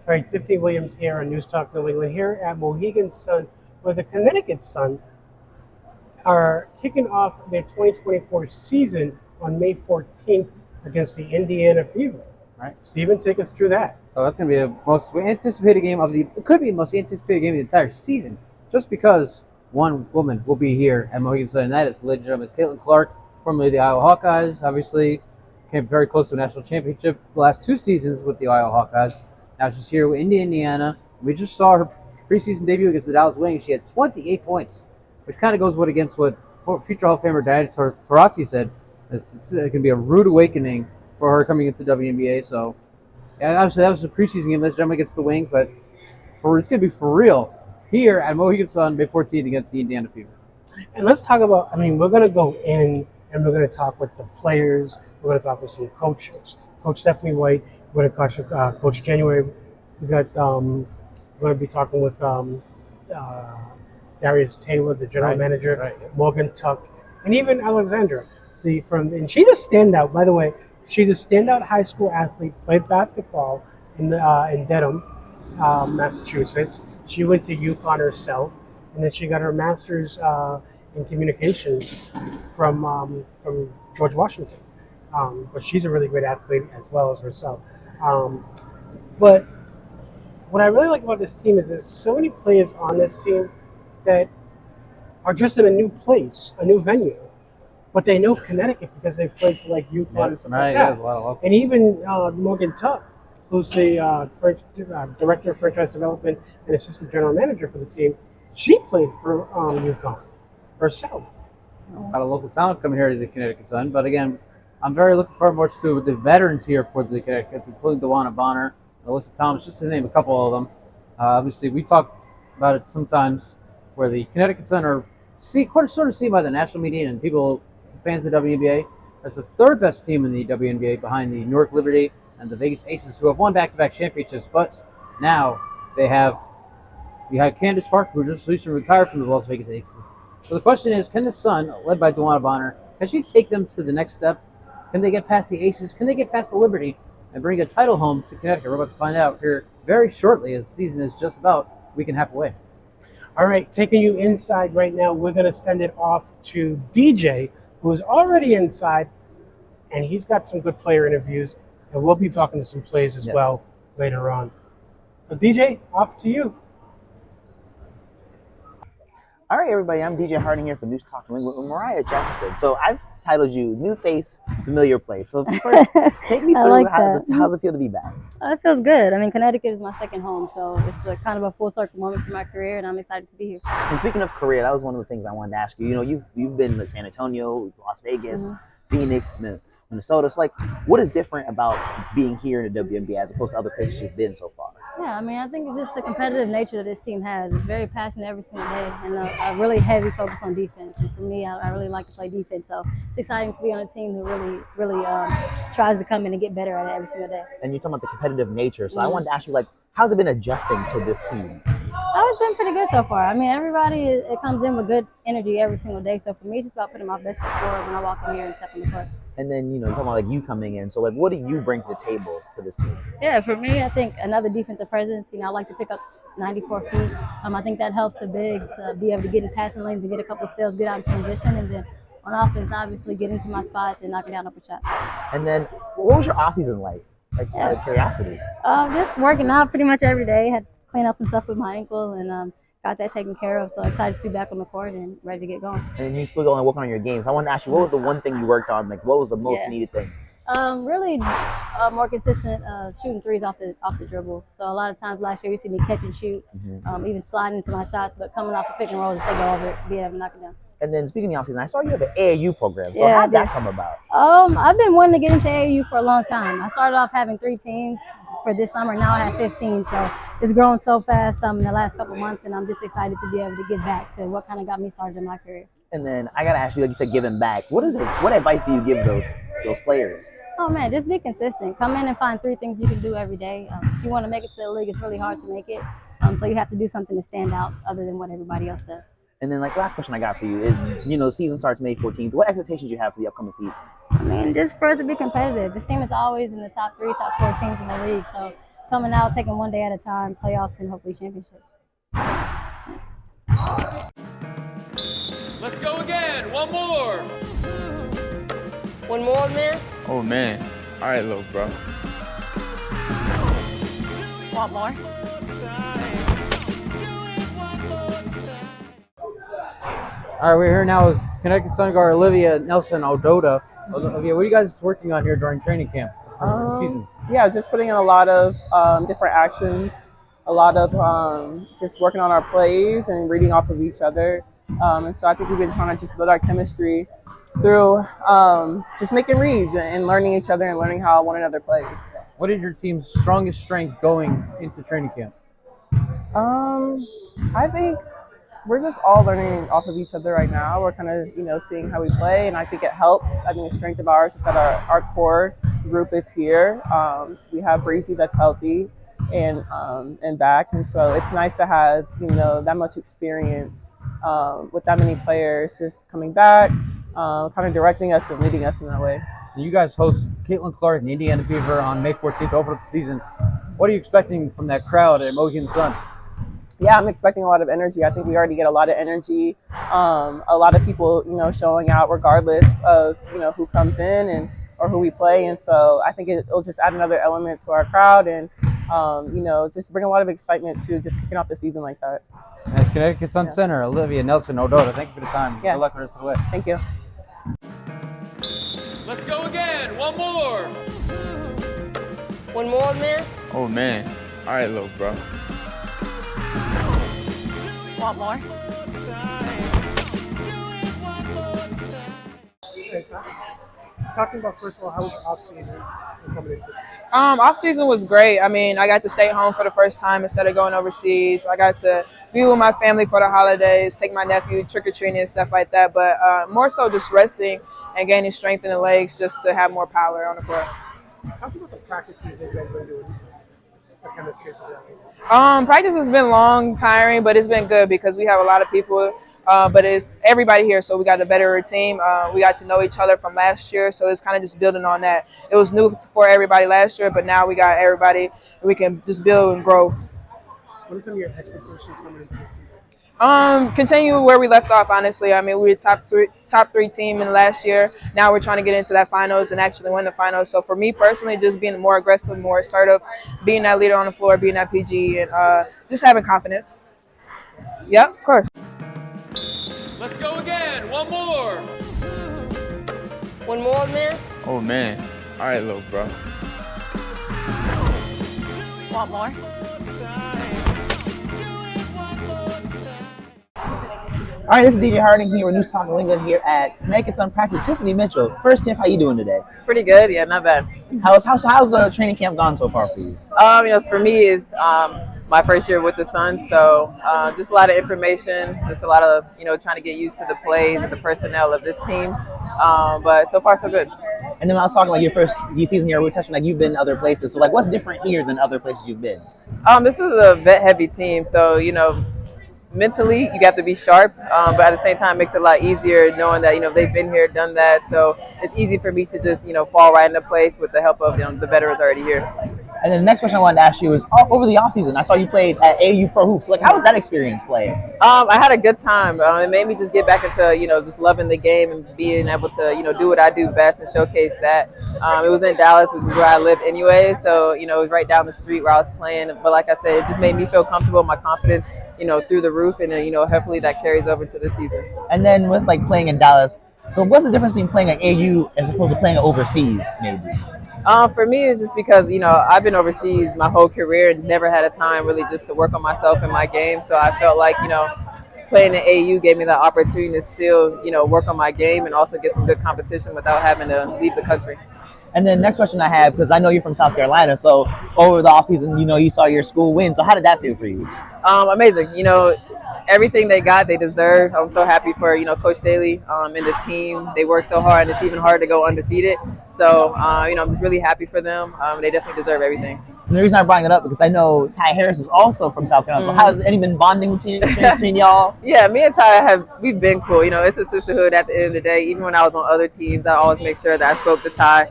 All right, Tiffany Williams here on News Talk New England here at Mohegan Sun, where the Connecticut Sun are kicking off their 2024 season on May 14th against the Indiana Fever. Right. Stephen, take us through that. So that's going to be the most anticipated game of the. It could be the most anticipated game of the entire season, just because one woman will be here at Mohegan Sun, and that is ladies and gentlemen, it's Caitlin Clark, formerly the Iowa Hawkeyes. Obviously, came very close to a national championship the last 2 seasons with the Iowa Hawkeyes. Now she's here with Indiana. We just saw her preseason debut against the Dallas Wings. She had 28 points, which kind of goes against what future Hall of Famer Diana Taurasi said. It's going to be a rude awakening for her coming into the WNBA. So, yeah, obviously that was a preseason game. Let's jump against the Wings, but it's going to be for real here at Mohegan Sun May 14th against the Indiana Fever. And let's talk about, we're going to go in and we're going to talk with the players. We're going to talk with some coaches. Coach Stephanie White. We're going to talk Coach January. We got, we're going to be talking with Darius Taylor, the general manager, right. Morgan Tuck, and even Alexandra. And she's a standout, by the way. She's a standout high school athlete, played basketball in Dedham, Massachusetts. She went to UConn herself, and then she got her master's in communications from George Washington. But she's a really great athlete as well as herself. But what I really like about this team is there's so many players on this team that are just in a new place, a new venue. But they know Connecticut because they played for like UConn and stuff like that. Yeah, and even Morgan Tuck, who's the director of franchise development and assistant general manager for the team, she played for UConn herself. A lot of local talent coming here to the Connecticut Sun. But again, I'm very looking forward to the veterans here for the Connecticut, including Dewana Bonner, Alyssa Thomas, just to name a couple of them. Obviously, we talk about it sometimes where the Connecticut Sun are sort of seen by the national media and people, fans of the WNBA, as the third best team in the WNBA behind the Newark Liberty and the Vegas Aces, who have won back-to-back championships. But now you have Candace Parker, who just recently retired from the Las Vegas Aces. So the question is, can the Sun, led by Dewana Bonner, can she take them to the next step? Can they get past the Aces? Can they get past the Liberty and bring a title home to Connecticut? We're about to find out here very shortly, as the season is just about a week and a half away. All right, taking you inside right now, we're going to send it off to DJ, who is already inside, and he's got some good player interviews, and we'll be talking to some players as well later on. So DJ, off to you. All right, everybody, I'm DJ Harding here for News Talk New England with Mariah Jefferson. So I've titled you New Face, Familiar Place. So first, take me through like how's it feel to be back? It feels good. I mean, Connecticut is my second home, so it's kind of a full circle moment for my career, and I'm excited to be here. And speaking of career, that was one of the things I wanted to ask you. You know, you've been to San Antonio, Las Vegas, Phoenix, Minnesota. So, like, what is different about being here in the WNBA as opposed to other places you've been so far? Yeah, I mean, I think it's just the competitive nature that this team has. It's very passionate every single day, and a really heavy focus on defense. And for me, I really like to play defense, so it's exciting to be on a team who really tries to come in and get better at it every single day. And you're talking about the competitive nature, so I wanted to ask you, like, how's it been adjusting to this team? Oh, it's been pretty good so far. I mean, everybody it comes in with good energy every single day. So for me, it's just about putting my best foot forward when I walk in here and step on the court. And then, you know, you're talking about like you coming in. So like, what do you bring to the table for this team? Yeah, for me, I think another defensive presence. You know, I like to pick up 94 feet. I think that helps the bigs be able to get in passing lanes and get a couple of steals, get out in transition, and then on offense, obviously get into my spots and knock it down upper shots. And then, what was your off season like? Like, just out of curiosity. Just working out pretty much every day. Had to clean up and stuff with my ankle, and got that taken care of. So excited to be back on the court and ready to get going. And you're supposed to only working on your games. I wanted to ask you, what was the one thing you worked on? Like, what was the most needed thing? Really more consistent shooting threes off the dribble. So a lot of times last year you see me catch and shoot, even sliding into my shots, but coming off the pick and roll, just take it over, be able to knock it down. And then speaking of offseason, I saw you have an AAU program. So how'd that come about? I've been wanting to get into AAU for a long time. I started off having 3 teams for this summer. Now I have 15. So it's grown so fast in the last couple months, and I'm just excited to be able to get back to what kind of got me started in my career. And then I gotta ask you, like you said, giving back. What advice do you give those players? Oh man, just be consistent. Come in and find 3 things you can do every day. If you want to make it to the league, it's really hard to make it. So you have to do something to stand out other than what everybody else does. And then, like, last question I got for you is, you know, the season starts May 14th. What expectations do you have for the upcoming season? I mean, just for us to be competitive. This team is always in the top 3, top 4 teams in the league. So coming out, taking one day at a time, playoffs and hopefully championship. Let's go again. One more. One more, man. Oh man. All right, little bro. Want more? All right, we're here now with Connecticut Sun guard Olivia Nelson Odota. Olivia, what are you guys working on here during training camp for the season? Yeah, just putting in a lot of different actions, a lot of just working on our plays and reading off of each other. And so I think we've been trying to just build our chemistry through just making reads and learning each other and learning how one another plays. What is your team's strongest strength going into training camp? I think we're just all learning off of each other right now. We're kind of, seeing how we play, and I think it helps. I think a strength of ours is that our core group is here. We have Breezy that's healthy and back, and so it's nice to have, that much experience with that many players just coming back, kind of directing us and leading us in that way. You guys host Caitlin Clark and Indiana Fever on May 14th to open up the season. What are you expecting from that crowd at Mohegan Sun? Yeah, I'm expecting a lot of energy. I think we already get a lot of energy. A lot of people, showing out regardless of, who comes in or who we play. And so I think it'll just add another element to our crowd and, just bring a lot of excitement to just kicking off the season like that. As Connecticut Sun Center, Olivia Nelson Odota, thank you for the time. Yeah. Good luck with the rest of the way. Thank you. Let's go again. One more. One more, man. Oh man. All right, little bro. Want more? Talking about, first of all, how was your off season coming into this? Off season was great. I mean, I got to stay home for the first time instead of going overseas. I got to be with my family for the holidays, take my nephew trick-or-treating and stuff like that. But more so just resting and gaining strength in the legs just to have more power on the court. Talk about the practices that you guys been doing. The chemistry of that. Practice has been long, tiring, but it's been good because we have a lot of people. But it's everybody here, so we got a better team. We got to know each other from last year, so it's kind of just building on that. It was new for everybody last year, but now we got everybody, and we can just build and grow. What are some of your expectations coming into this season? Continue where we left off, honestly. I mean, we were top three team in last year. Now we're trying to get into that finals and actually win the finals. So for me personally, just being more aggressive, more assertive, being that leader on the floor, being that PG, and just having confidence. Yep, of course. Let's go again. One more. One more, man. Oh man. All right, little bro. Want more? All right, this is DJ Harding here with News Talk New England here at Connecticut Sun Practice. Tiffany Mitchell, first Tiff, how you doing today? Pretty good, yeah, not bad. How's the training camp gone so far for you? For me, it's my first year with the Sun, so just a lot of information, just a lot of trying to get used to the plays and the personnel of this team. But so far, so good. And then I was talking like your first season here, we were touching like you've been other places. So like, what's different here than other places you've been? This is a vet-heavy team, so mentally you got to be sharp, but at the same time it makes it a lot easier knowing that they've been here, done that, so it's easy for me to just fall right into place with the help of the veterans already here. And then the next question I wanted to ask you is, over the offseason, I saw you played at AU Pro Hoops. Like, how was that experience playing? I had a good time. It made me just get back into just loving the game and being able to do what I do best and showcase that. It was in Dallas, which is where I live anyway, so it was right down the street where I was playing. But like I said, it just made me feel comfortable, my confidence through the roof, and hopefully that carries over to the season. And then with like playing in Dallas, so what's the difference between playing at AU as opposed to playing overseas, maybe? For me, it's just because I've been overseas my whole career and never had a time really just to work on myself and my game. So I felt like playing at AU gave me the opportunity to still work on my game and also get some good competition without having to leave the country. And then next question I have, because I know you're from South Carolina, so over the offseason, you saw your school win. So how did that feel for you? Amazing. Everything they got, they deserve. I'm so happy for, Coach Daly and the team. They work so hard, and it's even harder to go undefeated. So, I'm just really happy for them. They definitely deserve everything. And the reason I'm bringing it up because I know Ty Harris is also from South Carolina. So how has any been bonding between y'all? Yeah, me and Ty we've been cool. It's a sisterhood at the end of the day. Even when I was on other teams, I always make sure that I spoke to Ty.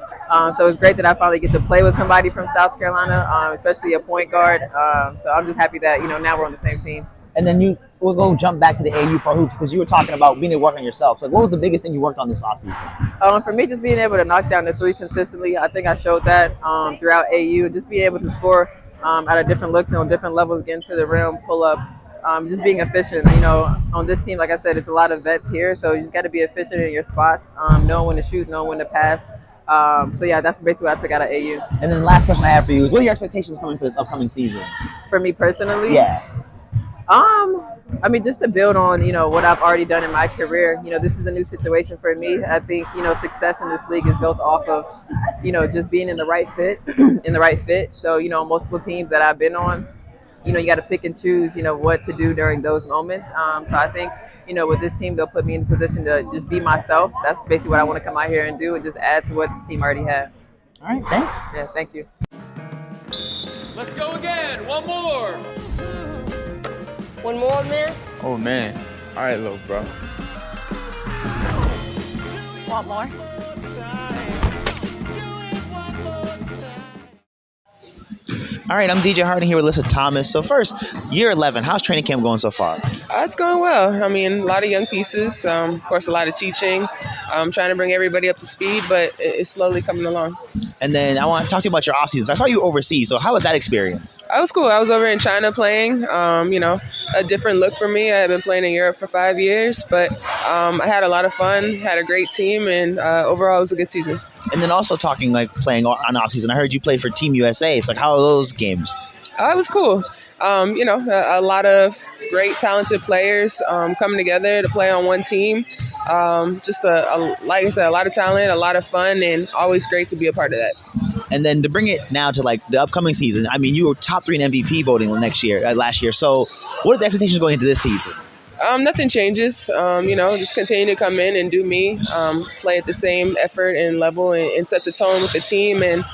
So it's great that I finally get to play with somebody from South Carolina, especially a point guard. So I'm just happy that now we're on the same team. And then we'll go jump back to the AU Pro Hoops because you were talking about being able to work on yourself. So what was the biggest thing you worked on this offseason? For me, just being able to knock down the three consistently. I think I showed that throughout AU. Just being able to score out of different looks and on different levels, getting to the rim, pull-ups, just being efficient. On this team, like I said, it's a lot of vets here, so you just got to be efficient in your spots, knowing when to shoot, knowing when to pass. So yeah, that's basically what I took out of AU. And then the last question I have for you is, what are your expectations coming for this upcoming season? For me personally? Yeah. I mean, just to build on, what I've already done in my career. This is a new situation for me. I think, success in this league is built off of, just being in the right fit, So, multiple teams that I've been on, you got to pick and choose, what to do during those moments. So I think, with this team, they'll put me in a position to just be myself. That's basically what I want to come out here and do and just add to what this team already had. All right, thanks. Yeah, thank you. Let's go again. One more. One more, man? Oh, man. All right, little bro. Want more? All right, I'm DJ Harding here with Alyssa Thomas. So first, year 11, how's training camp going so far? It's going well. I mean, a lot of young pieces. Of course, a lot of teaching. I'm trying to bring everybody up to speed, but it's slowly coming along. And then I want to talk to you about your off seasons. I saw you overseas, so how was that experience? It was cool. I was over in China playing. A different look for me. I had been playing in Europe for 5 years, but I had a lot of fun, had a great team, and overall it was a good season. And then also talking like playing on off season, I heard you play for Team USA. So like, how are those games? It was cool. A lot of great, talented players coming together to play on one team. Just like I said, a lot of talent, a lot of fun, and always great to be a part of that. And then to bring it now to like the upcoming season, I mean, you were top 3 in MVP voting last year. So what are the expectations going into this season? Nothing changes. Just continue to come in and do me, play at the same effort and level and set the tone with the team. And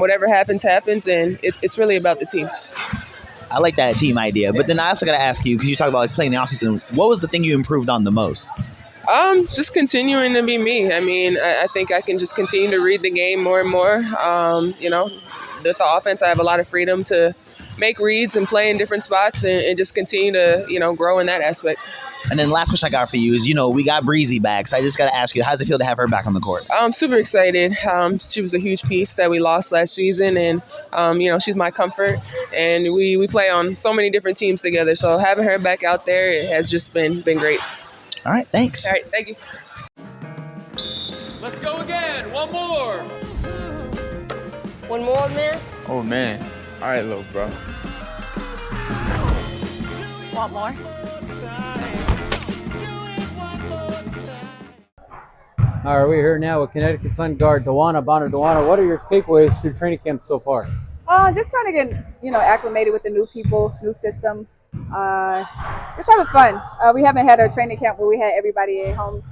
whatever happens, and it's really about the team. I like that team idea. But then I also got to ask you, because you talk about like playing the offseason, what was the thing you improved on the most? Just continuing to be me. I mean, I think I can just continue to read the game more and more. With the offense, I have a lot of freedom to make reads and play in different spots and just continue to, grow in that aspect. And then last question I got for you is, we got Breezy back. So I just got to ask you, how does it feel to have her back on the court? I'm super excited. She was a huge piece that we lost last season. And, she's my comfort. And we play on so many different teams together. So having her back out there, it has just been great. All right, thanks. All right, thank you. Let's go again. One more. One more, man? Oh, man. All right, little bro. Want more? All right, we're here now with Connecticut Sun guard Dawana Bonner. Dawana, what are your takeaways through training camp so far? Just trying to get, acclimated with the new people, new system. Just having fun. We haven't had a training camp where we had everybody at home,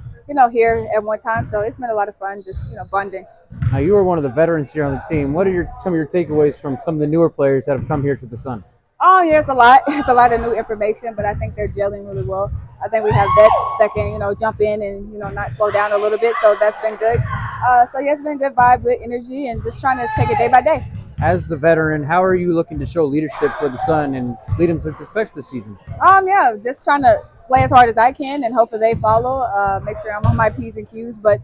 here at one time. So it's been a lot of fun, just, bonding. Now, you were one of the veterans here on the team. What are some of your takeaways from some of the newer players that have come here to the Sun? Oh, yeah, it's a lot. It's a lot of new information, but I think they're gelling really well. I think we have vets that can, jump in and, not slow down a little bit. So that's been good. It's been good vibe, good energy, and just trying to take it day by day. As the veteran, how are you looking to show leadership for the Sun and lead them to success this season? Just trying to play as hard as I can and hope that they follow. Make sure I'm on my P's and Q's, but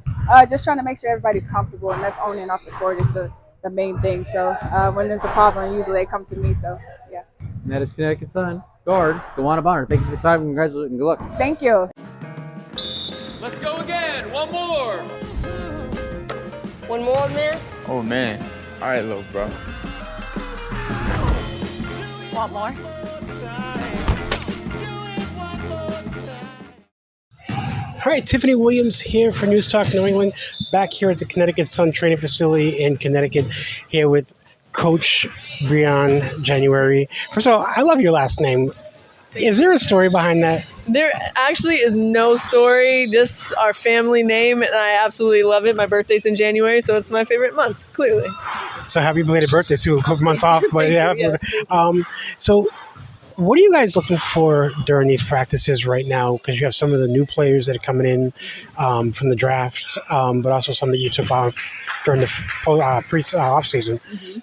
just trying to make sure everybody's comfortable, and that's on and off the court is the main thing. So when there's a problem, usually they come to me. So yeah. And that is Connecticut Sun guard Dawana Bonner. Thank you for your time. Congratulations and good luck. Thank you. Let's go again. One more. One more, man? Oh, man. All right, little bro. Want more? All right, Tiffany Williams here for News Talk New England, back here at the Connecticut Sun training facility in Connecticut, here with Coach Breon January. First of all, I love your last name. Is there a story behind that? There actually is no story, just our family name, and I absolutely love it. My birthday's in January, so it's my favorite month, clearly. So happy belated birthday, too. A couple months off, but yeah. Yes. So What are you guys looking for during these practices right now? Because you have some of the new players that are coming in from the draft, but also some that you took off during the off season.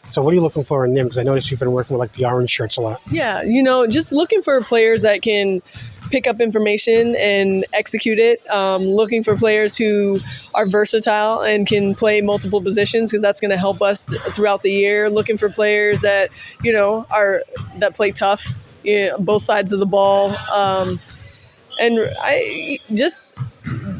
So what are you looking for in them? Because I noticed you've been working with like the orange shirts a lot. Yeah, just looking for players that can pick up information and execute it. Looking for players who are versatile and can play multiple positions, because that's going to help us throughout the year. Looking for players that that play tough, both sides of the ball, and I just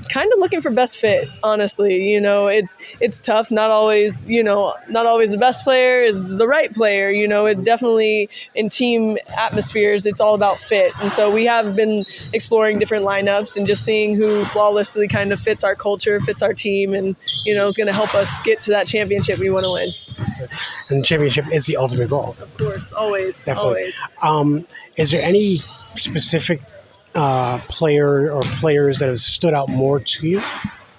kind of looking for best fit. Honestly, it's tough. Not always the best player is the right player. It definitely, in team atmospheres, it's all about fit. And so we have been exploring different lineups and just seeing who flawlessly kind of fits our culture, fits our team, and is going to help us get to that championship we want to win. And the championship is the ultimate goal. Of course, always. Definitely. Always. Is there any specific player or players that have stood out more to you?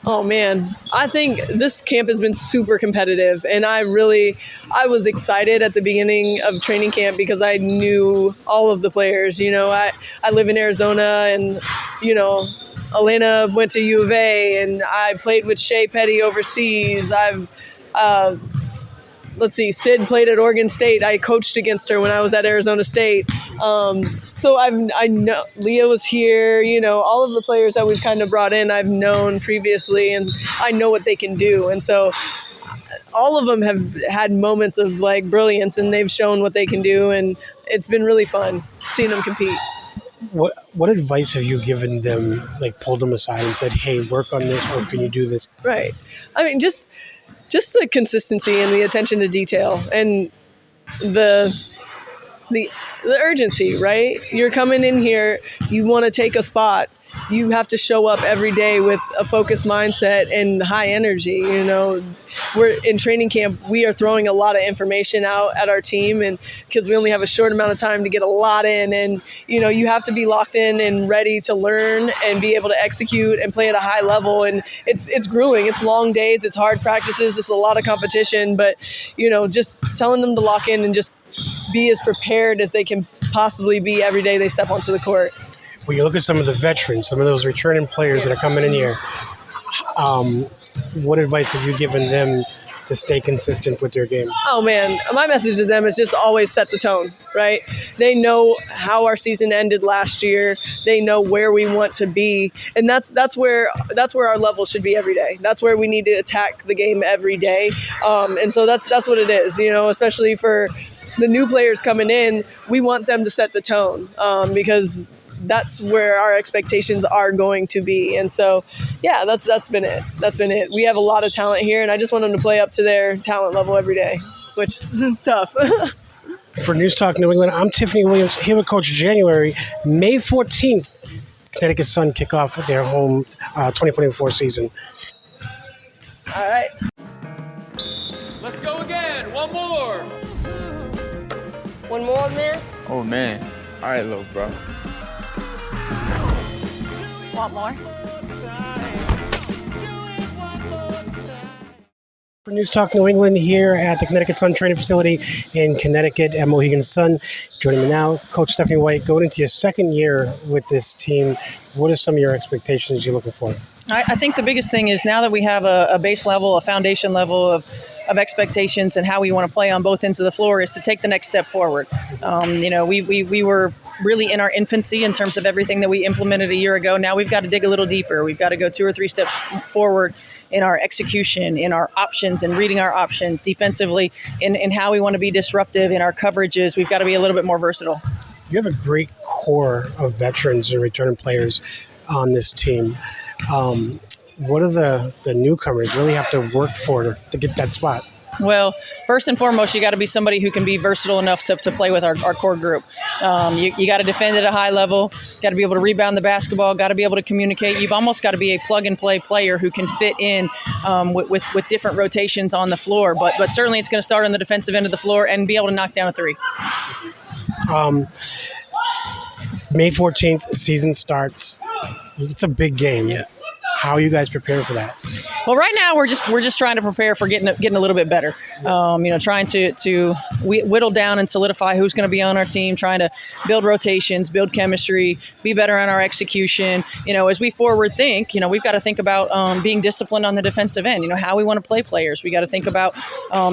Oh man, I think this camp has been super competitive, and I was excited at the beginning of training camp because I knew all of the players. I live in Arizona, and Elena went to U of A, and I played with Shea Petty overseas. Sid played at Oregon State. I coached against her when I was at Arizona State. So I know Leah was here. All of the players that we've kind of brought in, I've known previously, and I know what they can do. And so all of them have had moments of like brilliance, and they've shown what they can do, and it's been really fun seeing them compete. What advice have you given them? Like pulled them aside and said, "Hey, work on this, or can you do this?" Right. I mean, just the consistency and the attention to detail and the urgency, right? You're coming in here, you want to take a spot. You have to show up every day with a focused mindset and high energy. We're in training camp, we are throwing a lot of information out at our team, and because we only have a short amount of time to get a lot in, and you have to be locked in and ready to learn and be able to execute and play at a high level. And it's grueling. It's long days, it's hard practices, it's a lot of competition, but just telling them to lock in and just be as prepared as they can possibly be every day they step onto the court. When you look at some of the veterans, some of those returning players that are coming in here, what advice have you given them to stay consistent with their game? Oh man, my message to them is just always set the tone, right? They know how our season ended last year. They know where we want to be, and that's where our level should be every day. That's where we need to attack the game every day, and so that's what it is. Especially for the new players coming in, we want them to set the tone, because that's where our expectations are going to be. And so, yeah, that's been it. That's been it. We have a lot of talent here, and I just want them to play up to their talent level every day, which is tough. For News Talk New England, I'm Tiffany Williams, here with Coach January. May 14th, Connecticut Sun kick off their home 2024 season. All right. Let's go again. One more. One more, man? Oh man. All right, little bro. Want more? For News Talk New England, here at the Connecticut Sun training facility in Connecticut at Mohegan Sun. Joining me now, Coach Stephanie White. Going into your second year with this team, what are some of your expectations you're looking for? I think the biggest thing is now that we have a base level, a foundation level of expectations and how we want to play on both ends of the floor is to take the next step forward. We were really in our infancy in terms of everything that we implemented a year ago. Now we've got to dig a little deeper. We've got to go 2 or 3 steps forward in our execution, in our options and reading our options defensively, in how we want to be disruptive in our coverages. We've got to be a little bit more versatile. You have a great core of veterans and returning players on this team. What do the newcomers really have to work for to get that spot? Well, first and foremost, you got to be somebody who can be versatile enough to play with our core group. You got to defend at a high level, got to be able to rebound the basketball, got to be able to communicate. You've almost got to be a plug-and-play player who can fit in with different rotations on the floor. But certainly it's going to start on the defensive end of the floor and be able to knock down a 3. May 14th, season starts. It's a big game. Yeah. How are you guys preparing for that? Well, right now we're just trying to prepare for getting a little bit better. Trying to whittle down and solidify who's going to be on our team. Trying to build rotations, build chemistry, be better on our execution. As we forward think, we've got to think about being disciplined on the defensive end. How we want to play players. We got to think about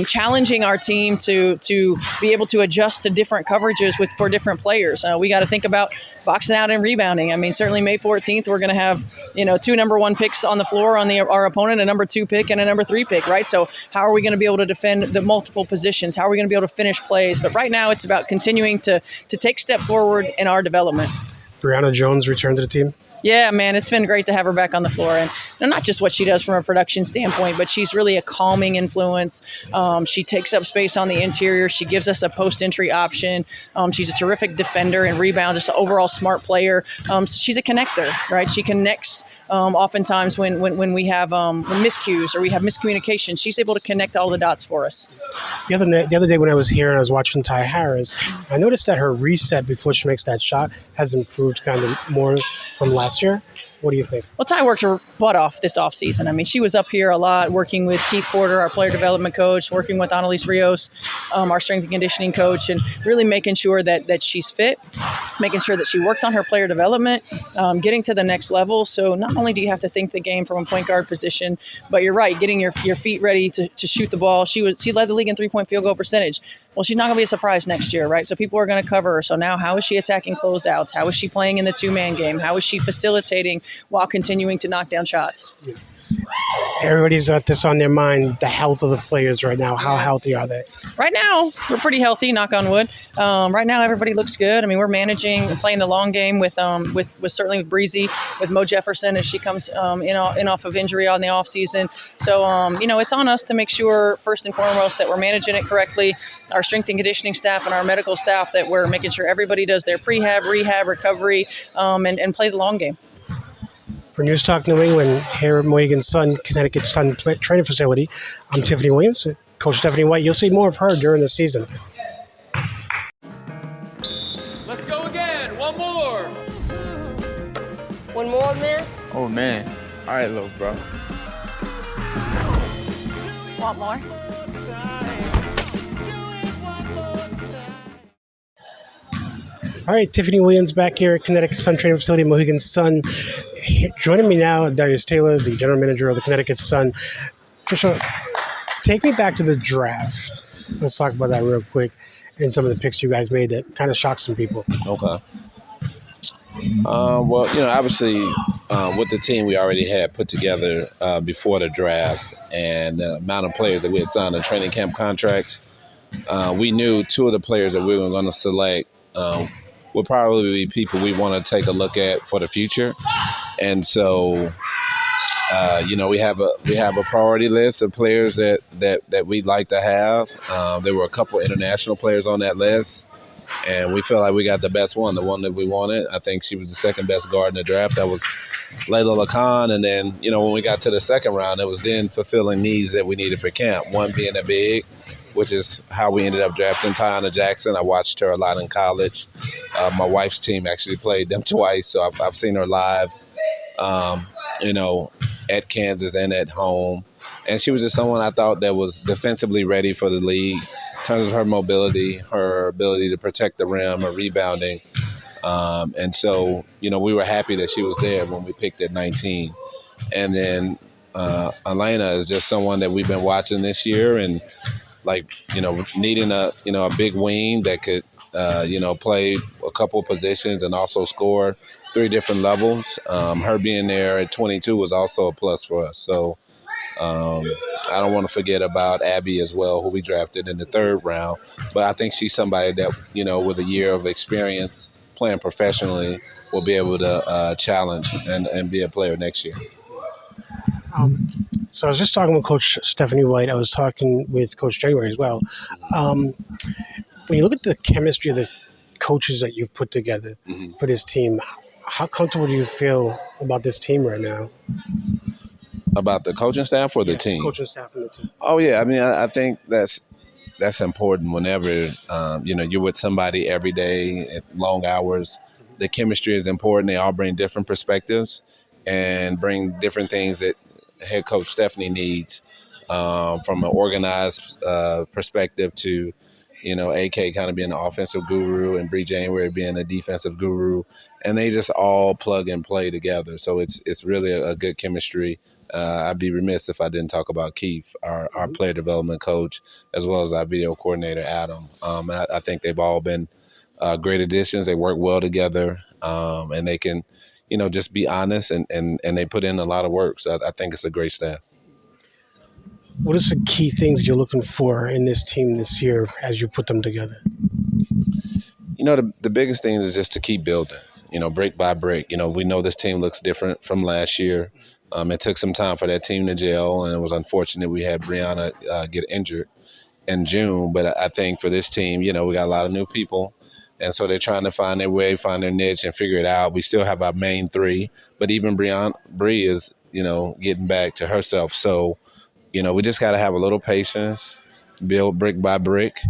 challenging our team to be able to adjust to different coverages for different players. We got to think about boxing out and rebounding. I mean, certainly May 14th, we're going to have, 2 number 1 picks on the floor on our opponent, a number 2 pick and a number 3 pick, right? So how are we going to be able to defend the multiple positions? How are we going to be able to finish plays? But right now it's about continuing to take step forward in our development. Brianna Jones returned to the team. Yeah, man, it's been great to have her back on the floor. And not just what she does from a production standpoint, but she's really a calming influence. She takes up space on the interior. She gives us a post-entry option. She's a terrific defender and rebound, just an overall smart player. She's a connector, right? She connects oftentimes when we have miscues or we have miscommunication. She's able to connect all the dots for us. The other day when I was here and I was watching Ty Harris, I noticed that her reset before she makes that shot has improved kind of more from last year. What do you think? Well, Ty worked her butt off this offseason. I mean, she was up here a lot working with Keith Porter, our player development coach, working with Annalise Rios, our strength and conditioning coach, and really making sure that she's fit, making sure that she worked on her player development, getting to the next level. So not only do you have to think the game from a point guard position, but you're right, getting your feet ready to shoot the ball. She led the league in 3-point field goal percentage. Well, she's not going to be a surprise next year, right? So people are going to cover her. So now how is she attacking closeouts? How is she playing in the 2-man game? How is she facilitating while continuing to knock down shots? Everybody's got this on their mind, the health of the players right now. How healthy are they? Right now, we're pretty healthy, knock on wood. Right now, everybody looks good. I mean, we're managing and playing the long game with certainly with Breezy, with Mo Jefferson as she comes in off of injury on the offseason. So, it's on us to make sure, first and foremost, that we're managing it correctly. Our strength and conditioning staff and our medical staff, that we're making sure everybody does their prehab, rehab, recovery, and play the long game. For News Talk New England, here at Mohegan Sun, Connecticut Sun Training Facility, I'm Tiffany Williams. Coach Stephanie White, you'll see more of her during the season. Let's go again. One more. One more, man? Oh, man. All right, little bro. Want more? All right, Tiffany Williams back here at Connecticut Sun Training Facility, Mohegan Sun. Joining me now, Darius Taylor, the general manager of the Connecticut Sun. First of all, take me back to the draft. Let's talk about that real quick and some of the picks you guys made that kind of shocked some people. Okay. Well, obviously with the team we already had put together before the draft and the amount of players that we had signed in training camp contracts, we knew 2 of the players that we were going to select would probably be people we want to take a look at for the future. And so, we have a priority list of players that we'd like to have. There were a couple international players on that list, and we feel like we got the best one, the one that we wanted. I think she was the second best guard in the draft. That was Layla Lacan. And then, when we got to the second round, it was then fulfilling needs that we needed for camp. One being a big, which is how we ended up drafting Tiana Jackson. I watched her a lot in college. My wife's team actually played them twice, so I've seen her live, at Kansas and at home. And she was just someone I thought that was defensively ready for the league in terms of her mobility, her ability to protect the rim, her rebounding. And so, we were happy that she was there when we picked at 19. And then Elena is just someone that we've been watching this year and, needing a big wing that could, play a couple positions and also score 3 different levels. Her being there at 22 was also a plus for us. So I don't want to forget about Abby as well, who we drafted in the 3rd round. But I think she's somebody that, with a year of experience playing professionally will be able to challenge and be a player next year. So I was just talking with Coach Stephanie White. I was talking with Coach January as well. When you look at the chemistry of the coaches that you've put together for this team, how comfortable do you feel about this team right now? About the coaching staff or the team? Coaching staff and the team. Oh, yeah. I mean, I think that's important whenever, you're with somebody every day at long hours. The chemistry is important. They all bring different perspectives. and bring different things that head coach Stephanie needs from an organized perspective to, AK kind of being an offensive guru and Bree January being a defensive guru, and they just all plug and play together. So it's really a good chemistry. I'd be remiss if I didn't talk about Keith, our player development coach, as well as our video coordinator, Adam. And I think they've all been great additions. They work well together, and they can, just be honest, and they put in a lot of work. So I think it's a great staff. What are some key things you're looking for in this team this year as you put them together? The biggest thing is just to keep building, brick by brick. We know this team looks different from last year. It took some time for that team to gel, and it was unfortunate we had Brianna get injured in June. But I think for this team, we got a lot of new people, and so they're trying to find their way, find their niche, and figure it out. We still have our main three, but even Bree is, getting back to herself. So, we just got to have a little patience, build brick by brick.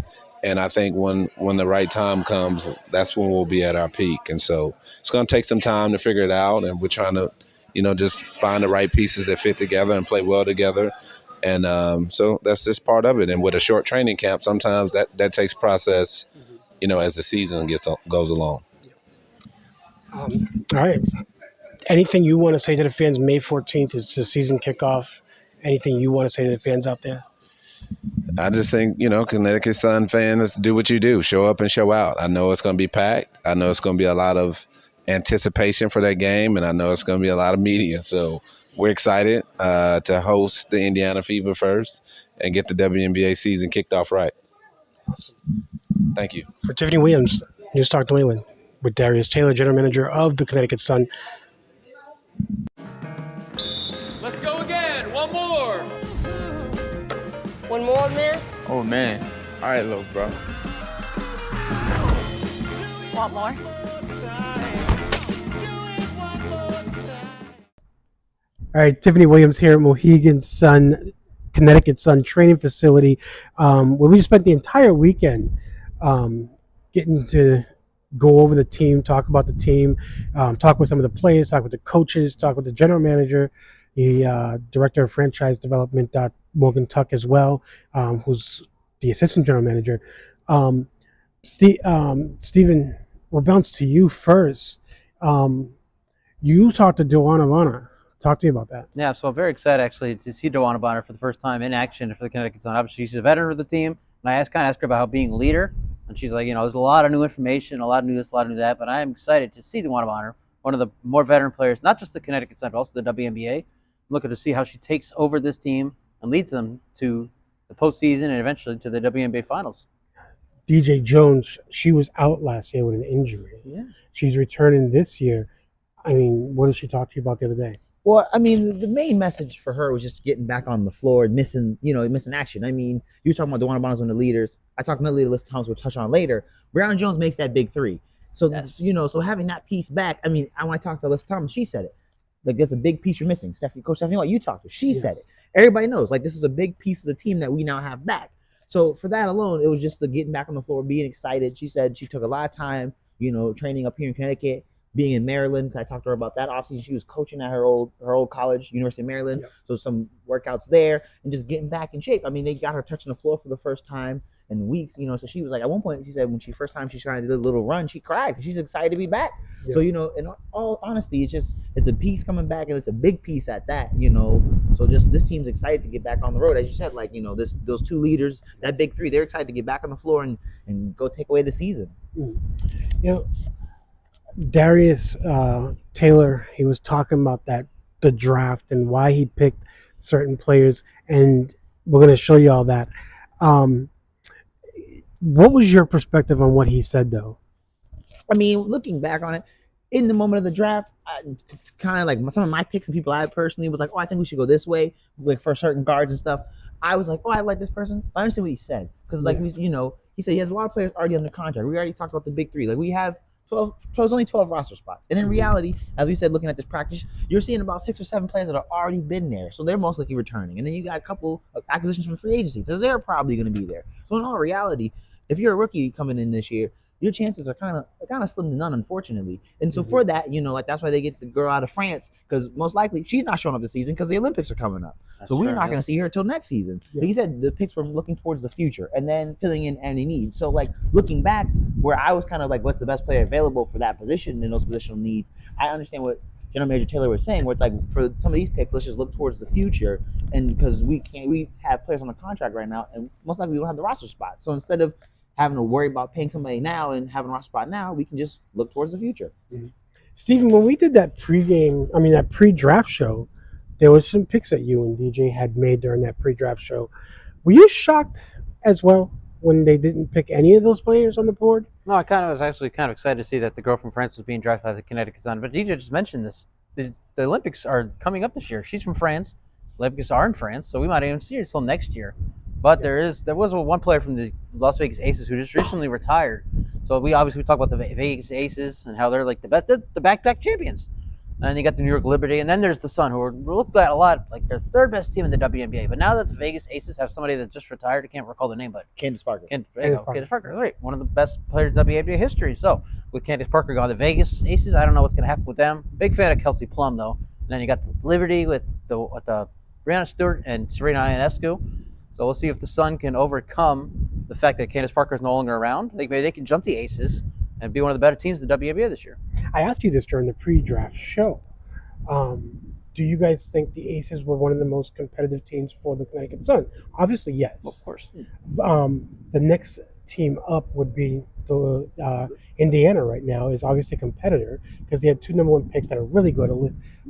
And I think when the right time comes, that's when we'll be at our peak. And so it's going to take some time to figure it out. And we're trying to, just find the right pieces that fit together and play well together. And so that's just part of it. And with a short training camp, sometimes that takes process, as the season goes along. All right. Anything you want to say to the fans? May 14th is the season kickoff. Anything you want to say to the fans out there? I just think, Connecticut Sun fans, do what you do. Show up and show out. I know it's going to be packed. I know it's going to be a lot of anticipation for that game, and I know it's going to be a lot of media. So we're excited to host the Indiana Fever first and get the WNBA season kicked off right. Awesome. Thank you. For Tiffany Williams, News Talk New England, with Darius Taylor, General Manager of the Connecticut Sun. Let's go again. One more. One more, man? Oh, man. All right, little bro. Want more? All right, Tiffany Williams here at Mohegan Sun, Connecticut Sun training facility, where we spent the entire weekend getting to go over the team, talk about the team, talk with some of the players, talk with the coaches, talk with the general manager, the director of franchise development, Morgan Tuck, as well, who's the assistant general manager. Stephen, we'll bounce to you first. You talked to Dewana Bonner. Talk to me about that. Yeah, so I'm very excited actually to see Dewana Bonner for the first time in action for the Connecticut Sun. Obviously, she's a veteran of the team, and I asked her about how being a leader, and she's like, there's a lot of new information, a lot of new this, a lot of new that, but I am excited to see Dewana Bonner, one of the more veteran players, not just the Connecticut Sun, but also the WNBA. I'm looking to see how she takes over this team and leads them to the postseason and eventually to the WNBA finals. DJ Jones, she was out last year with an injury. Yeah. She's returning this year. I mean, what did she talk to you about the other day? Well, I mean, the main message for her was just getting back on the floor and missing action. I mean, you were talking about Dewana Bonner as one of the leaders. I talked another leader, List Thomas, we'll touch on later. Breonna Jones makes that big three. So, Yes. So having that piece back, I mean, when I talked to List Thomas, she said it. Like, there's a big piece you're missing. Coach Stephanie, what you talked to, she said it. Everybody knows, like, this is a big piece of the team that we now have back. So for that alone, it was just the getting back on the floor, being excited. She said she took a lot of time, training up here in Connecticut, being in Maryland. I talked to her about that. Obviously, she was coaching at her old college, University of Maryland. Yep. So some workouts there and just getting back in shape. I mean, they got her touching the floor for the first time in weeks, So she was like, at one point, she said when she first time she tried to do a little run, she cried because she's excited to be back. Yep. So, in all honesty, it's a piece coming back, and it's a big piece at that, So just this team's excited to get back on the road. As you said, like, those two leaders, that big three, they're excited to get back on the floor and go take away the season. Darius Taylor, he was talking about the draft and why he picked certain players, and we're going to show you all that. What was your perspective on what he said, though? I mean, looking back on it, in the moment of the draft, kind of like some of my picks and people I personally was like, I think we should go this way, like for certain guards and stuff. I was like, I like this person. I understand what he said because, he said he has a lot of players already under contract. We already talked about the big three. Like, we have 12, only 12 roster spots. And in reality, as we said, looking at this practice, you're seeing about 6 or 7 players that have already been there. So they're most likely returning. And then you got a couple of acquisitions from free agency. So they're probably going to be there. So in all reality, if you're a rookie coming in this year, your chances are kind of slim to none, unfortunately. And so for that, like that's why they get the girl out of France, because most likely she's not showing up this season because the Olympics are coming up. So we're not going to see her until next season. But he said the picks were looking towards the future and then filling in any needs. So like looking back, where I was kind of like, what's the best player available for that position and those positional needs? I understand what General Manager Taylor was saying, where it's like for some of these picks, let's just look towards the future, and because we have players on the contract right now, and most likely we don't have the roster spot. So instead of having to worry about paying somebody now and having a roster spot now, we can just look towards the future. Stephen, when we did that that pre-draft show, there was some picks that you and DJ had made during that pre-draft show. Were you shocked as well when they didn't pick any of those players on the board? No, I kind of was actually kind of excited to see that the girl from France was being drafted as a Connecticut Sun. But DJ just mentioned this. The Olympics are coming up this year. She's from France. The Olympics are in France, so we might even see her until next year. But there was one player from the Las Vegas Aces who just recently retired. So we talk about the Vegas Aces and how they're like the back-to-back champions. And you got the New York Liberty, and then there's the Sun, who are looked at a lot like they're the third best team in the WNBA. But now that the Vegas Aces have somebody that just retired, I can't recall the name, but Candace Parker. Candace Parker, right? One of the best players in WNBA history. So with Candace Parker gone, the Vegas Aces, I don't know what's going to happen with them. Big fan of Kelsey Plum though. And then you got the Liberty with the Brianna Stewart and Serena Ionescu. So we'll see if the Sun can overcome the fact that Candace Parker is no longer around. Maybe they can jump the Aces and be one of the better teams in the WNBA this year. I asked you this during the pre-draft show. Do you guys think the Aces were one of the most competitive teams for the Connecticut Sun? Obviously, yes. Well, of course. The next team up would be the Indiana right now is obviously a competitor because they had 2 number 1 picks that are really good.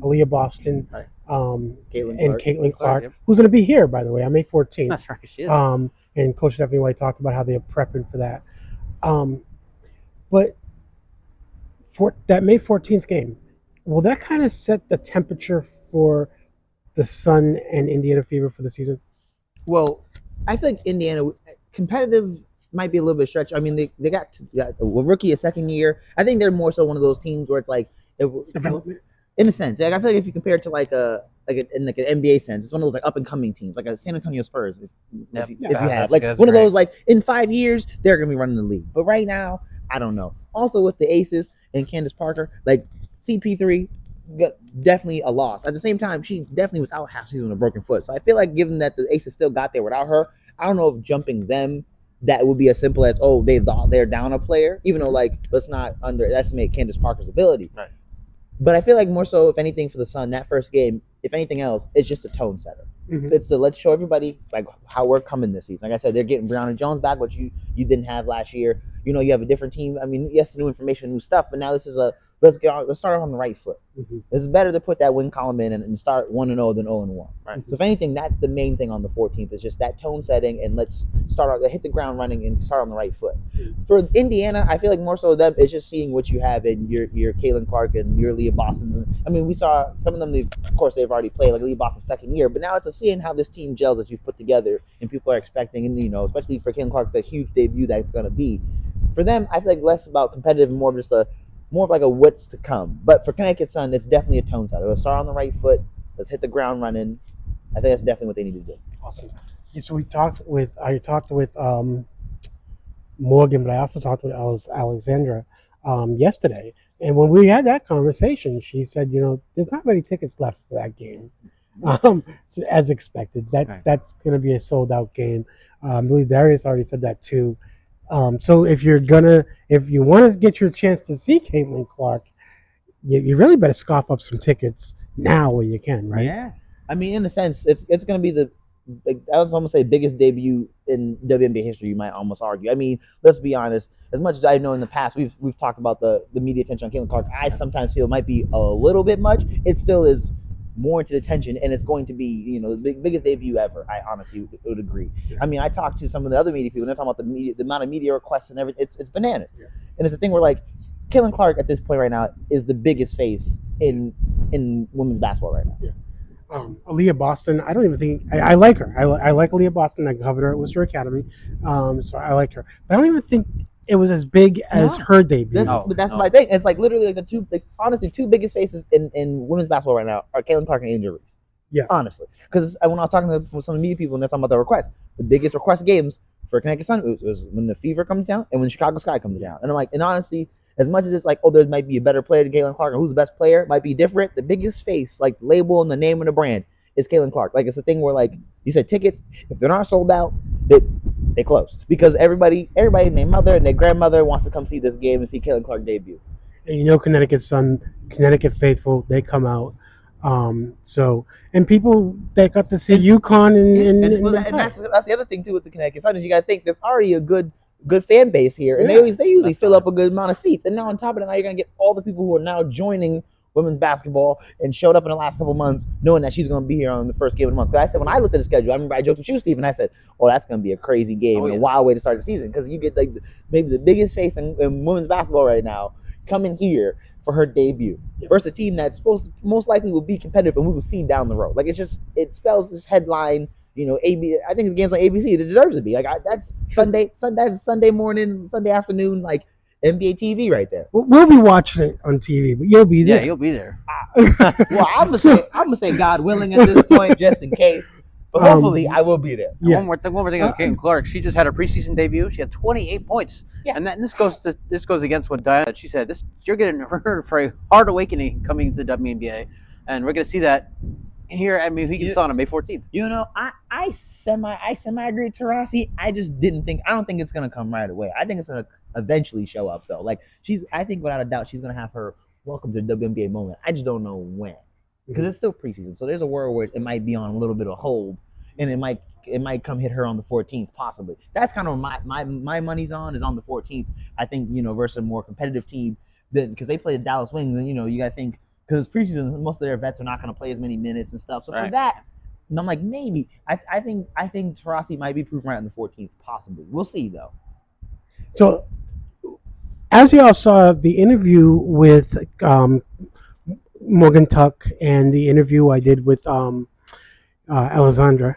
Aaliyah Boston and Caitlin Clark, yep. who's going to be here, by the way, on May 14th. That's right, she is. And Coach Stephanie White talked about how they're prepping for that. But for that May 14th game, will that kind of set the temperature for the Sun and Indiana Fever for the season? Well, I think Indiana competitive might be a little bit stretched. I mean, they got a rookie a second year. I think they're more so one of those teams where it's like development. In a sense, like I feel like if you compare it to in an NBA sense, it's one of those like up and coming teams, like a San Antonio Spurs. If you have like one of those like in 5 years they're gonna be running the league. But right now, I don't know. Also with the Aces and Candace Parker, like CP3, definitely a loss. At the same time, she definitely was out half season with a broken foot. So I feel like given that the Aces still got there without her, I don't know if jumping them that would be as simple as they're down a player, even though like let's not underestimate Candace Parker's ability. Right. But I feel like more so, if anything, for the Sun, that first game, if anything else, it's just a tone setter. Mm-hmm. It's let's show everybody like how we're coming this season. Like I said, they're getting Brianna Jones back, which you didn't have last year. You have a different team. I mean, yes, new information, new stuff, but now this is let's start off on the right foot. Mm-hmm. It's better to put that win column in and start 1-0 than 0-1. Right. So if anything, that's the main thing on the 14th is just that tone setting, and let's hit the ground running and start on the right foot. For Indiana, I feel like more so them is just seeing what you have in your Caitlin Clark and your Leah Boston's. I mean, we saw some of them. Of course, they've already played like Leah Boston's second year, but now it's seeing how this team gels that you've put together, and people are expecting, and especially for Caitlin Clark, the huge debut that it's going to be. For them, I feel like less about competitive and more of just more of like a what's to come. But for Connecticut Sun, it's definitely a tone setter. Let's start on the right foot. Let's hit the ground running. I think that's definitely what they need to do. Awesome. Yeah, so I talked with Morgan, but I also talked with Alexandra yesterday. And when we had that conversation, she said, there's not many tickets left for that game. So as expected. That's going to be a sold out game. I believe Darius already said that too. So if you want to get your chance to see Caitlin Clark, you really better scoff up some tickets now where you can, right? Yeah. I mean, in a sense, it's going to be I was almost say biggest debut in WNBA history. You might almost argue. I mean, let's be honest. As much as I know in the past, we've talked about the media attention on Caitlin Clark. I sometimes feel it might be a little bit much. It still is more into attention, and it's going to be the biggest debut ever. I honestly would agree. Yeah. I mean, I talked to some of the other media people, and they're talking about the amount of media requests and everything. It's bananas. Yeah. And it's a thing where like Caitlin Clark at this point right now is the biggest face in women's basketball right now. Yeah. Aaliyah Boston, I don't even think I like her. I like Aaliyah Boston. I covered her at Worcester Academy, so I like her. But I don't even think it was as big as her debut. That's my thing. It's like literally like the two biggest faces in women's basketball right now are Caitlin Clark and Angel Reese. Yeah, honestly, because when I was talking to some media people and they're talking about the requests, the biggest request games for Connecticut Sun, it was when the Fever comes down and when the Chicago Sky comes down. And I'm like, and honestly, as much as it's like, oh, there might be a better player than Caitlin Clark, or who's the best player might be different. The biggest face, like the label and the name of the brand, is Caitlin Clark. Like it's a thing where, like you said, tickets, if they're not sold out, they close because everybody and their mother and their grandmother wants to come see this game and see Caitlin Clark debut. And you know, Connecticut Sun, Connecticut faithful, they come out. And people that got to see UConn and that's the other thing too with the Connecticut Sun is you got to think there's already a good fan base here, and they usually fill up a good amount of seats. And now on top of that, now you're gonna get all the people who are now joining women's basketball and showed up in the last couple months knowing that she's going to be here on the first game of the month. Because I said, when I looked at the schedule, I remember I joked with you, Steve, and I said, oh, that's going to be a crazy game and a wild way to start the season, because you get like maybe the biggest face in women's basketball right now coming here for her debut versus a team that's supposed to most likely will be competitive and we will see down the road. Like it spells this headline, you know, I think the game's on ABC. It deserves to be. Like that's Sunday morning, Sunday afternoon, like NBA TV right there. We'll be watching it on TV, but you'll be there. Yeah, you'll be there. Well, I'm gonna say God willing at this point, just in case. But hopefully, I will be there. Yes. One more thing on Caitlin Clark. She just had her preseason debut. She had 28 points. Yeah. And this goes against what Diana said. She said you're getting her for a hard awakening coming into the WNBA, and we're gonna see that here. I mean, we saw it on May 14th. You know, I semi agree with Taurasi. I don't think it's gonna come right away. I think it's gonna eventually show up though. Like I think without a doubt she's gonna have her welcome to the WNBA moment. I just don't know when, because it's still preseason. So there's a world where it might be on a little bit of hold, and it might come hit her on the 14th possibly. That's kind of my money's on the 14th. I think, you know, versus a more competitive team, because they play the Dallas Wings, and you know you gotta think, because preseason most of their vets are not gonna play as many minutes and stuff. So for that, and I'm like, maybe I think Taurasi might be proven right on the 14th possibly. We'll see though. So, as you all saw, the interview with Morgan Tuck and the interview I did with Alexandra,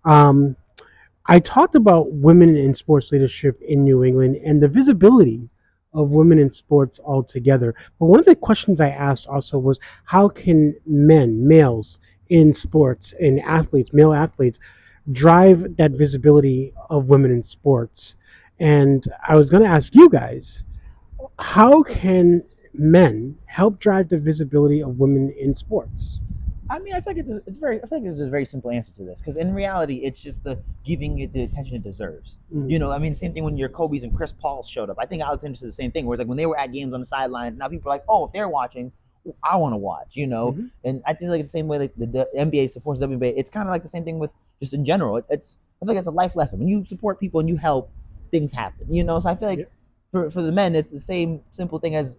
I talked about women in sports leadership in New England and the visibility of women in sports altogether. But one of the questions I asked also was, how can males in sports and male athletes, drive that visibility of women in sports? And I was going to ask you guys, how can men help drive the visibility of women in sports? I mean, I think there's a very simple answer to this, because in reality, it's just giving it the attention it deserves. Mm-hmm. You know, I mean, same thing when your Kobe's and Chris Pauls showed up. I think Alexander said the same thing, where it's like when they were at games on the sidelines, now people are like, oh, if they're watching, I want to watch, you know. Mm-hmm. And I think like the same way like the NBA supports the WNBA, it's kind of like the same thing with just in general. I think it's a life lesson. When you support people and you help, things happen, you know. So I feel like for the men, it's the same simple thing as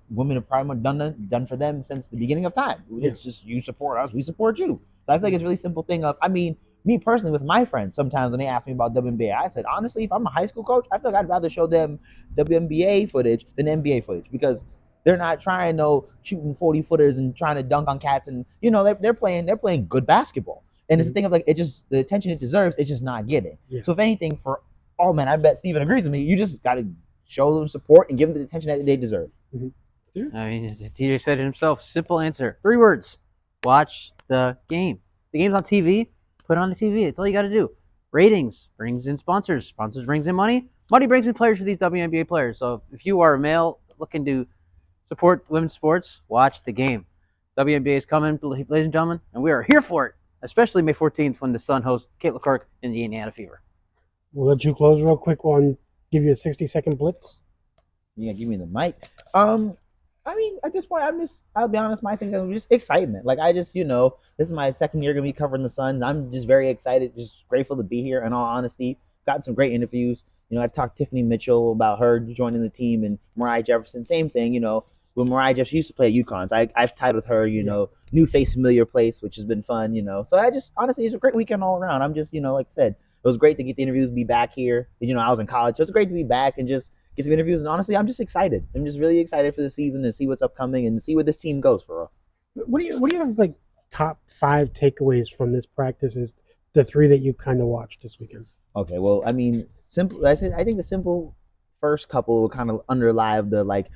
women have probably done for them since the beginning of time. It's just, you support us, we support you. So I feel like it's a really simple thing of, I mean, me personally with my friends, sometimes when they ask me about WNBA, I said, honestly, if I'm a high school coach, I feel like I'd rather show them WNBA footage than NBA footage, because they're not trying shooting 40-footers and trying to dunk on cats, and you know they're playing good basketball. And it's a thing of like, the attention it deserves, it's just not getting. Yeah. So if anything, for all men, I bet Steven agrees with me, you just got to show them support and give them the attention that they deserve. Mm-hmm. Yeah. I mean, TJ said it himself. Simple answer. 3 words. Watch the game. The game's on TV. Put it on the TV. That's all you got to do. Ratings brings in sponsors. Sponsors brings in money. Money brings in players for these WNBA players. So if you are a male looking to support women's sports, watch the game. WNBA is coming, ladies and gentlemen, and we are here for it, especially May 14th when the Sun hosts Caitlin Clark in the Indiana Fever. We'll let you close real quick on. Give you a 60-second blitz. Yeah, give me the mic. I mean, at this point, I'll be honest, my thing is just excitement. Like, I just, you know, this is my second year going to be covering the Suns. I'm just very excited, just grateful to be here. In all honesty, gotten some great interviews. You know, I talked to Tiffany Mitchell about her joining the team, and Mariah Jefferson, same thing. You know, when Mariah Jefferson used to play at UConn, so I've tied with her, you know, new face, familiar place, which has been fun, you know. So honestly, it's a great weekend all around. I'm just, you know, like I said, it was great to get the interviews, be back here. You know, I was in college, so it's great to be back and just get some interviews. And honestly, I'm just excited. I'm just really excited for the season and see what's upcoming and see where this team goes for real. What do you have like top 5 takeaways from this practice? Is the 3 that you kind of watched this weekend? Okay, well, I mean, I think the simple first couple will kind of underlie the like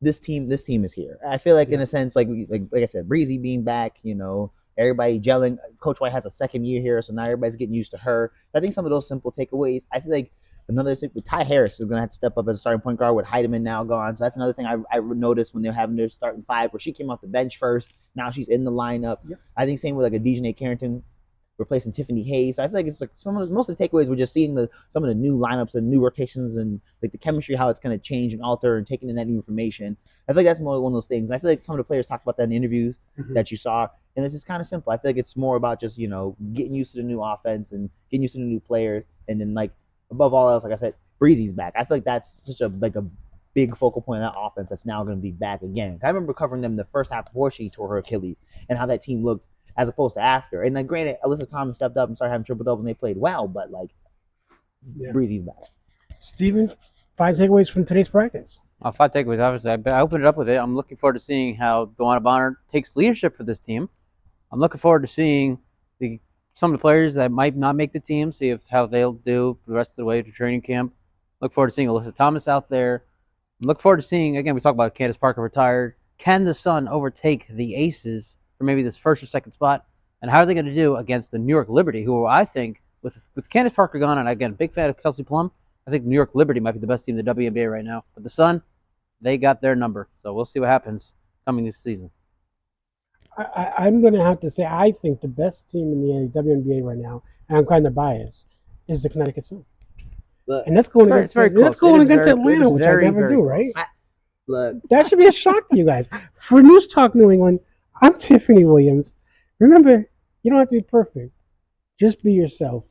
this team is here. I feel like in a sense, like I said, Breezy being back, you know, everybody gelling. Coach White has a second year here, so now everybody's getting used to her. I think some of those simple takeaways. I feel like another thing with Ty Harris is going to have to step up as a starting point guard with Heidemann now gone. So that's another thing I noticed when they're having their starting five, where she came off the bench first. Now she's in the lineup. Yep. I think same with like a Dejanay Carrington replacing Tiffany Hayes. So I feel like it's like most of the takeaways were just seeing some of the new lineups and new rotations and like the chemistry, how it's going to change and alter, and taking in that new information. I feel like that's more one of those things. I feel like some of the players talked about that in interviews that you saw, and it's just kind of simple. I feel like it's more about just getting used to the new offense and getting used to the new players, and then like above all else, like I said, Breezy's back. I feel like that's such a big focal point of that offense that's now going to be back again. I remember covering them the first half before she tore her Achilles and how that team looked as opposed to after. And then granted, Alyssa Thomas stepped up and started having triple doubles and they played well, but like Breezy's back. Steven, 5 takeaways from today's practice. 5 takeaways, obviously. I opened it up with it. I'm looking forward to seeing how DeWanna Bonner takes leadership for this team. I'm looking forward to seeing some of the players that might not make the team, see how they'll do the rest of the way to training camp. Look forward to seeing Alyssa Thomas out there. Look forward to seeing, again, we talked about Candace Parker retired. Can the Sun overtake the Aces for maybe this first or second spot? And how are they going to do against the New York Liberty, who I think, with Candace Parker gone, and again, big fan of Kelsey Plum, I think New York Liberty might be the best team in the WNBA right now. But the Sun, they got their number. So we'll see what happens coming this season. I'm going to have to say I think the best team in the WNBA right now, and I'm kind of biased, is the Connecticut Sun. Look, and that's going against Atlanta, which I never do, right? Look, that should be a shock to you guys. For News Talk New England, I'm Tiffany Williams. Remember, you don't have to be perfect. Just be yourself.